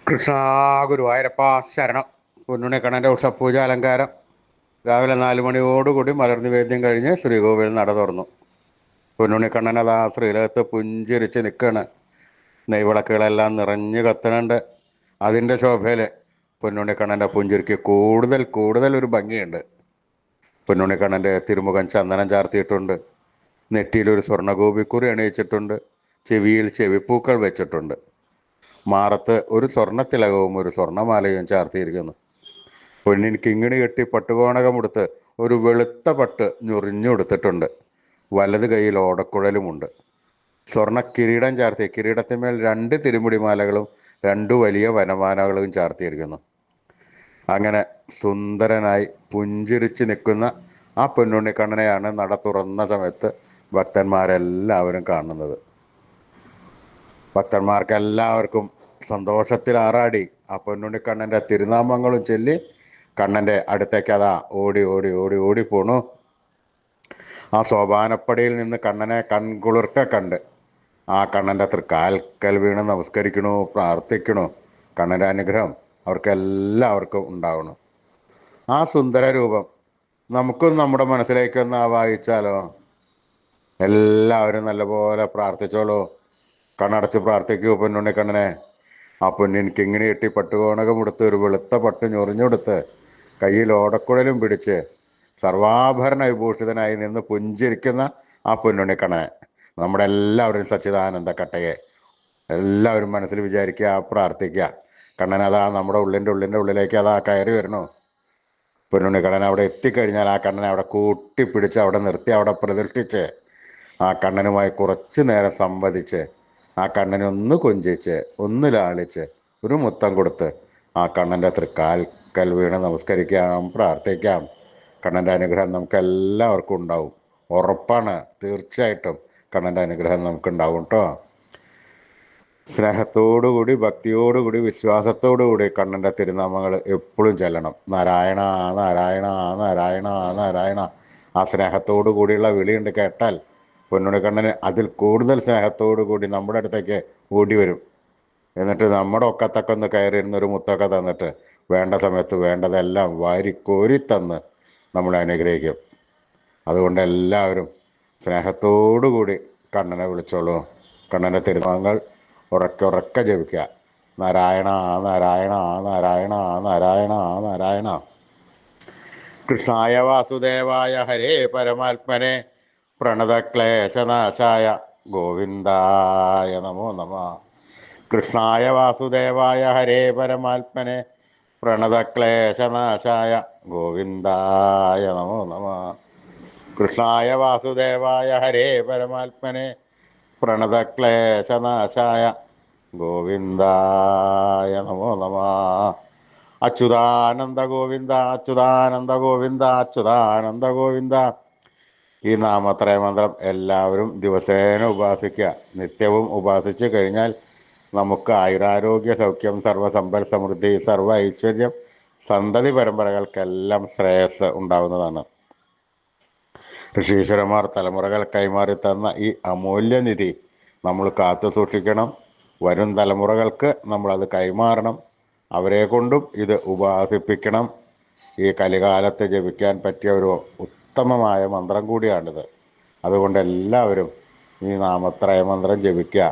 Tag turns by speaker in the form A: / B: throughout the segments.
A: കൃഷ്ണ ഗുരുവായൂരപ്പ ശരണം. പൊന്നുണിക്കണ്ണൻ്റെ ഉഷപൂജ അലങ്കാരം രാവിലെ 4 മണിയോടുകൂടി മലർനിവേദ്യം കഴിഞ്ഞ് ശ്രീകോവിൽ നട തുറന്നു. പൊന്നുണിക്കണ്ണൻ അതാ ശ്രീലകത്ത് പുഞ്ചിരിച്ച് നിൽക്കുകയാണ്. നെയ്വിളക്കുകളെല്ലാം നിറഞ്ഞു കത്തണുണ്ട്. അതിൻ്റെ ശോഭയിൽ പൊന്നുണിക്കണ്ണൻ്റെ പുഞ്ചിരിക്ക് കൂടുതൽ കൂടുതൽ ഒരു ഭംഗിയുണ്ട്. പൊന്നുണിക്കണ്ണൻ്റെ തിരുമുഖം ചന്ദനം ചാർത്തിയിട്ടുണ്ട്. നെറ്റിയിലൊരു സ്വർണ്ണഗോപിക്കുറി അണിയിച്ചിട്ടുണ്ട്. ചെവിയിൽ ചെവിപ്പൂക്കൾ വെച്ചിട്ടുണ്ട്. മാറത്ത് ഒരു സ്വർണ്ണത്തിലകവും ഒരു സ്വർണ്ണമാലയും ചാർത്തിയിരിക്കുന്നു. പെണ്ണിന് കിങ്ങിണി കെട്ടി പട്ടുകോണകമെടുത്ത് ഒരു വെളുത്ത പട്ട് ഞൊറിഞ്ഞുകൊടുത്തിട്ടുണ്ട്. വലത് കൈയിൽ ഓടക്കുഴലുമുണ്ട്. സ്വർണ്ണ കിരീടം ചാർത്തി കിരീടത്തിന്മേൽ 2 തിരുമുടിമാലകളും 2 വലിയ വനമാലകളും ചാർത്തിയിരിക്കുന്നു. അങ്ങനെ സുന്ദരനായി പുഞ്ചിരിച്ച് നിൽക്കുന്ന ആ പൊന്നുണ്ണിക്കണ്ണനെയാണ് നട തുറന്ന സമയത്ത് ഭക്തന്മാരെല്ലാവരും കാണുന്നത്. ഭക്തന്മാർക്കെല്ലാവർക്കും സന്തോഷത്തിൽ ആറാടി ആ പൊന്നുണ്ണിക്കണ്ണൻ്റെ തിരുനാമങ്ങളും ചൊല്ലി കണ്ണൻ്റെ അടുത്തേക്ക് അതാ ഓടി ഓടി ഓടി ഓടി പോണു. ആ സോപാനപ്പടിയിൽ നിന്ന് കണ്ണനെ കൺകുളിർക്ക കണ്ട് ആ കണ്ണൻ്റെ തൃക്കാൽക്കൽ വീണ് നമസ്കരിക്കണു, പ്രാർത്ഥിക്കണു. കണ്ണൻ്റെ അനുഗ്രഹം അവർക്കെല്ലാവർക്കും ഉണ്ടാവണം. ആ സുന്ദര രൂപം നമുക്കും നമ്മുടെ മനസ്സിലേക്കൊന്ന് ആവാഹിച്ചാലോ? എല്ലാവരും നല്ലപോലെ പ്രാർത്ഥിച്ചോളൂ. കണ്ണടച്ച് പ്രാർത്ഥിക്കൂ പൊന്നുണ്ണിക്കണ്ണനെ. ആ പൊന്നിൻ കിങ്ങിണി കെട്ടി പട്ടുകോണകം എടുത്ത് ഒരു വെളുത്ത പട്ട് ഞൊറിഞ്ഞെടുത്ത് കയ്യിൽ ഓടക്കുഴലും പിടിച്ച് സർവാഭരണ വിഭൂഷിതനായി നിന്ന് പുഞ്ചിരിക്കുന്ന ആ പൊന്നുണ്ണിക്കണ്ണനെ നമ്മുടെ എല്ലാവരും സച്ചിദാനന്ദ കട്ടയെ എല്ലാവരും മനസ്സിൽ വിചാരിക്കുക, പ്രാർത്ഥിക്കുക. കണ്ണനതാ നമ്മുടെ ഉള്ളിൻ്റെ ഉള്ളിലേക്ക് അതാ കയറി വരണു. പൊന്നുണ്ണിക്കണ്ണൻ അവിടെ എത്തിക്കഴിഞ്ഞാൽ ആ കണ്ണനെ അവിടെ കൂട്ടിപ്പിടിച്ച് അവിടെ നിർത്തി അവിടെ പ്രതിഷ്ഠിച്ച് ആ കണ്ണനുമായി കുറച്ച് നേരം സംവദിച്ച് ആ കണ്ണനെ ഒന്ന് കൊഞ്ചിച്ച് ഒന്ന് ലാളിച്ച് ഒരു മുത്തം കൊടുത്ത് ആ കണ്ണൻ്റെ തൃക്കാൽക്കൽ വീണ് നമസ്കരിക്കാം, പ്രാർത്ഥിക്കാം. കണ്ണൻ്റെ അനുഗ്രഹം നമുക്ക് എല്ലാവർക്കും ഉണ്ടാവും. ഉറപ്പാണ്, തീർച്ചയായിട്ടും കണ്ണൻ്റെ അനുഗ്രഹം നമുക്കുണ്ടാവും കേട്ടോ. സ്നേഹത്തോടുകൂടി ഭക്തിയോടുകൂടി വിശ്വാസത്തോടുകൂടി കണ്ണൻ്റെ തിരുനാമങ്ങൾ എപ്പോഴും ചെല്ലണം. നാരായണ നാരായണ നാരായണ നാരായണ. ആ സ്നേഹത്തോടു കൂടിയുള്ള വിളിയുണ്ട് കേട്ടാൽ പൊന്നുണ്ണിക്കണ്ണന് അതിൽ കൂടുതൽ സ്നേഹത്തോടു കൂടി നമ്മുടെ അടുത്തേക്ക് ഓടി വരും. എന്നിട്ട് നമ്മുടെ ഒക്കത്തൊക്കെ ഒന്ന് കയറിയിരുന്നൊരു മുത്തൊക്കെ തന്നിട്ട് വേണ്ട സമയത്ത് വേണ്ടതെല്ലാം വാരിക്കോരി തന്ന് നമ്മളെ അനുഗ്രഹിക്കും. അതുകൊണ്ട് എല്ലാവരും സ്നേഹത്തോടു കൂടി കണ്ണനെ വിളിച്ചോളൂ. കണ്ണൻ്റെ തിരുനാമങ്ങൾ ഉറക്കെ ജപിക്കുക. നാരായണ നാരായണ നാരായണ നാരായണ നാരായണ. കൃഷ്ണായ വാസുദേവായ ഹരേ പരമാത്മനെ പ്രണതക്ലേശനാശായ ഗോവിന്ദായ നമോ നമ. കൃഷ്ണായ വാസുദേവായ ഹരേ പരമാത്മനെ പ്രണതക്ലേശനാശായ ഗോവിന്ദായ നമോ നമ. കൃഷ്ണായ വാസുദേവായ ഹരേ പരമാത്മനെ പ്രണതക്ലേശനാശായ ഗോവിന്ദായ നമോ നമ. അച്യുതാനന്ദ ഗോവിന്ദ അച്യുതാനന്ദ ഗോവിന്ദ അച്യുതാനന്ദ ഗോവിന്ദ. ഈ നാമത്രയ മന്ത്രം എല്ലാവരും ദിവസേന ഉപാസിക്കുക. നിത്യവും ഉപാസിച്ച് കഴിഞ്ഞാൽ നമുക്ക് ആയുരാരോഗ്യ സൗഖ്യം, സർവ്വസമ്പൽ സമൃദ്ധി, സർവ്വ ഐശ്വര്യം, സന്തതി പരമ്പരകൾക്കെല്ലാം ശ്രേയസ് ഉണ്ടാവുന്നതാണ്. ഋഷീശ്വരന്മാർ തലമുറകൾ കൈമാറി തന്ന ഈ അമൂല്യനിധി നമ്മൾ കാത്തു സൂക്ഷിക്കണം. വരും തലമുറകൾക്ക് നമ്മളത് കൈമാറണം. അവരെ കൊണ്ടും ഇത് ഉപാസിപ്പിക്കണം. ഈ കലികാലത്ത് ജപിക്കാൻ പറ്റിയ ഒരു ഉത്തമമായ മന്ത്രം കൂടിയാണിത്. അതുകൊണ്ട് എല്ലാവരും ഈ നാമത്രയ മന്ത്രം ജപിക്കുക.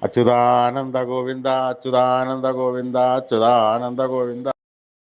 A: അച്യുതാനന്ദ ഗോവിന്ദ അച്യുതാനന്ദ ഗോവിന്ദ അച്യുതാനന്ദ ഗോവിന്ദ.